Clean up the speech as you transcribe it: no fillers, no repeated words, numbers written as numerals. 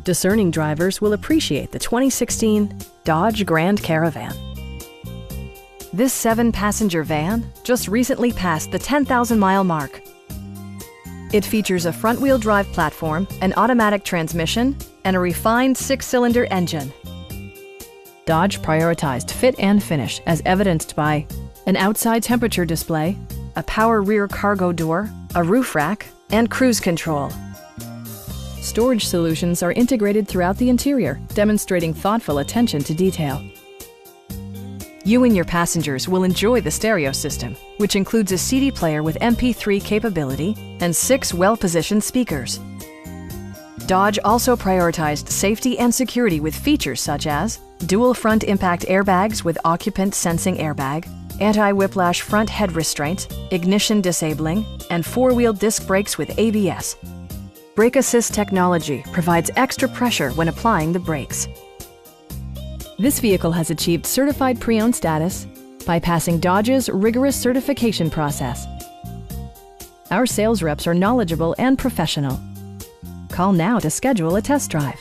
Discerning drivers will appreciate the 2016 Dodge Grand Caravan. This 7-passenger van just recently passed the 10,000-mile mark. It features a front-wheel drive platform, an automatic transmission, and a refined 6-cylinder engine. Dodge prioritized fit and finish as evidenced by an outside temperature display, a power rear cargo door, a roof rack, and cruise control. Storage solutions are integrated throughout the interior, demonstrating thoughtful attention to detail. You and your passengers will enjoy the stereo system, which includes a CD player with MP3 capability and 6 well-positioned speakers. Dodge also prioritized safety and security with features such as dual front impact airbags with occupant sensing airbag, anti-whiplash front head restraints, ignition disabling, and 4-wheel disc brakes with ABS. Brake Assist technology provides extra pressure when applying the brakes. This vehicle has achieved certified pre-owned status by passing Dodge's rigorous certification process. Our sales reps are knowledgeable and professional. Call now to schedule a test drive.